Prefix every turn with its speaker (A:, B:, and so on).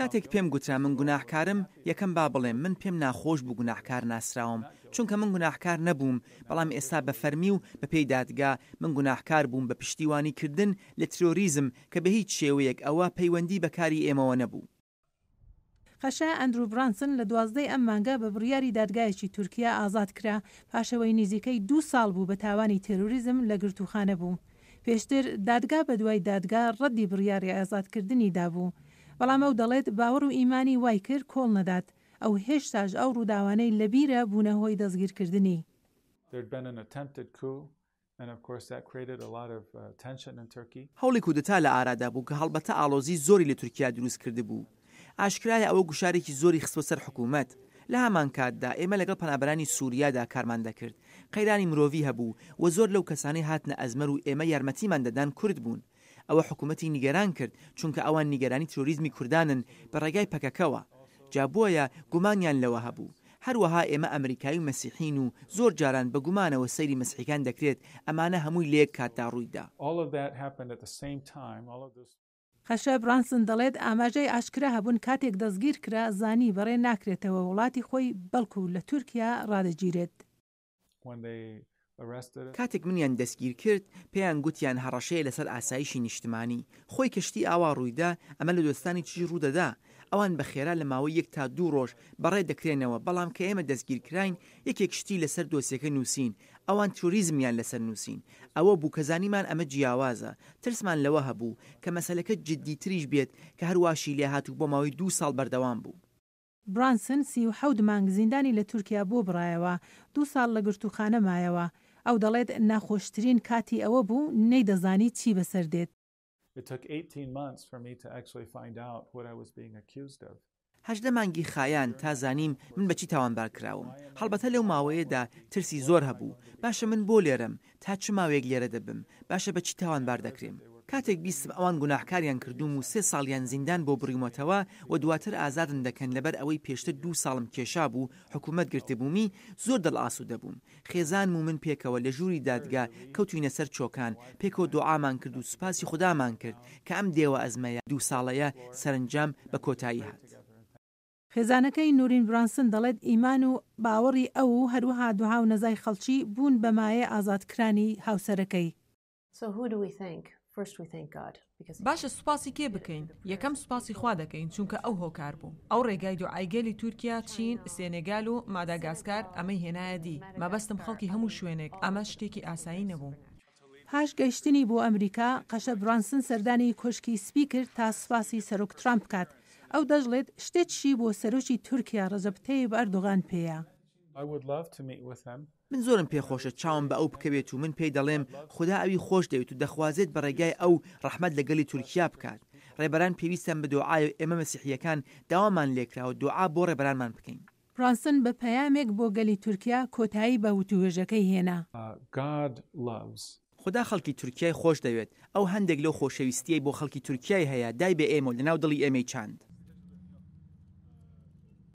A: کاتێک پێم گوترا من گوناحکارم یەکەم با بڵێم من پێم ناخۆش بوو گوناحکار ناسراوم چونکە من گوناحکار نەبووم بەڵام ئێستا بە فەرمی و بە پێی دادگا من گوناحکار بووم بە پشتیوانیکردن لە ترۆریزم کە بە هیچ شێوەیەک ئەوە پەیوەندی بەکاری ئێمەوە نەبوو.
B: خەشە ئەندرو برانسن لە 12 ئەم مانگە بە بڕیاری دادگایەکی تورکیا ئازاد کرا پاشەوەی نزیکەی 2 ساڵ بوو بە تاوانی تێرۆریزم لە گرتوخانە بوو. پێشتر دادگا بە دوای دادگا ڕەدی بڕیاری ئازادکردنی دابوو. بەڵام ئەو دەڵێت باوەڕ و ئیمانی وای کرد کۆڵ نەدات ئەو هێشتاش ئەو ڕووداوانەی لەبیرە بوونە هۆی دەستگیرکردنی.
A: هەوڵی کودتا لە ئارادا بوو کە هەڵبەتە ئاڵۆزی زۆری لە تورکیا دروست کرده بوو. ئاشکرایە ئەوە گوشارێکی زۆری خستوە سەر حکوومەت. لە هەمان کاتدا ئێمە لەگەڵ پەنابەرانی سووریادا کارمان دەکرد. قەیرانی مرۆڤی هەبوو و زۆر لەو کەسانی هاتنە ئەزمەر و ئێمە یارمەتیمان دەدان کورد بوون. ئەوە حکوومەتی نیگەران کرد چونکە ئەوان نیگەرانی ترۆریزمی کوردانن بە ڕێگای پەکەکەوە. جابوویە گومانیان لەوە هەبوو. هەروەها ئێمە ئەمریکایی و مەسیحین و زۆر جاران بە گومانەوە سەیری مەسیحیەکان دەکرێت ئەمانە هەمووی لەیەک کاتدا ڕوویدا.
B: خەشە برانسن دەڵێت ئاماژەی ئاشکرا هەبوون کاتێک دەستگیر کرا زانی بەڕێ ناکرێتەوە وڵاتی خۆی بەڵکو لە تورکیا ڕادەگیرێت.
A: کاتێک منیان دەستگیر کرد پێیان گوتیان هەڕەشەیە لەسەر ئاسایشی نیشتمانی خۆی کەشتی ئاوا ڕوویدا ئەمە لە دۆستانی چی ڕوودەدا ئەوان بە خێرا لە ماوەی 1 تا 2 ڕۆژ بەڕێ دەکرێنەوە بەڵام کە ئێمە دەستگیر کراین یەکێک شتی لەسەر دۆسیەکە نووسین ئەوان توریزمیان لەسەر نووسین ئەوە بوو کە زانیمان ئەمە جیاوازە ترسمان لەوە هەبوو کە مەسەلەکە جددیتریش بێت کە هەرواشی لێ هاتوو بۆ ماوەی 2 ساڵ بەردەوام بوو.
B: برانسن 37 مانگ زیندانی لە تورکیا بۆ بڕایەوە 2 ساڵ لە گرتوخانە مایەوە. ئەو دەڵێت ناخۆشترین کاتی ئەوە بوو نەیدەزانی چی بەسەر دێت.
A: 18 مانگی خایان تا زانیم من بەچی تاوانبار کراوم. هەڵبەتە لەو ماوەیەدا ترسی زۆر هەبوو. باشە من بۆ لێرەم تا چ ماوەیەک لێرە دەبم باشە بەچی تاوانبار دەکرێم. کاتێک بیستم ئەوان گوناحکاریان کردوم و 3 ساڵیان زیندان بۆ بڕیمەتەوە و دواتر ئازادن دەکەن لەبەر ئەوەی پێشتر 2 ساڵم کێشا بوو حکوومەت گرتبوومی زۆر دڵ ئاسوودە بووم. خێزان و من پێکەوە لە ژووری دادگا کەوتوینە سەر چۆکان پێکەوە دوعامان کرد و سوپاسی خودامان کرد کە ئەم دێوە ئەزمەیە 2 ساڵەیە سەرنجام بە کۆتایی هات.
B: خێزانەکەی نورین برانسن دەڵێت ئیمان و باوەڕی ئەو هەروەها دوعا و نەزای خەڵکی بوون بە مایە ئازادکرانی هاوسەرەکەی.
C: باشە سوپاسی کێ بکەین یەکەم سوپاسی خوا دەکەین چونکە ئەو هۆکار بوو ئەو ڕێگای دوعایگەلی تورکیا چین سێنێگال و ماداگاسکار ئەمەی هێنایە دی مەبەستم خەڵکی هەموو شوێنێک ئەمە شتێکی ئاسایی نەبوو.
B: پاش گەیشتنی بۆ ئەمریکا قەشە برانسن سەردانی کۆشکی سپی کرد تا سوپاسی سەرۆک ترامپ بکات. ئەو دەژڵێت شتێکشی بۆ سەرۆکی تورکیا ڕەجەب تەیب ئەردۆغان پێیە.
A: من زۆرم پێخۆشە چاوم بە ئەو بکەوێت و من پێی دەڵێم خدا ئەوی خۆش دەوێت و دەخوازێت بە ڕێگای ئەو ڕەحمەت لەگەلی تورکیا بکات. ڕێبەران پێویستن بە دوعای و ئێمە مەسیحیەکان داوامان لێکراوە دوعا بۆ ڕێبەرانمان بکەین.
B: برانسن بە پەیامێک بۆ گەلی تورکیا کۆتایی بە وتووێژەکەی هێنا.
A: خدا خەڵکی تورکیای خۆش دەوێت ئەو هەندێک لەو خۆشەویستیەی بۆ خەڵکی تورکیای هەیە دای بە ئێمە و لەناو دڵی ئێمەی چاند.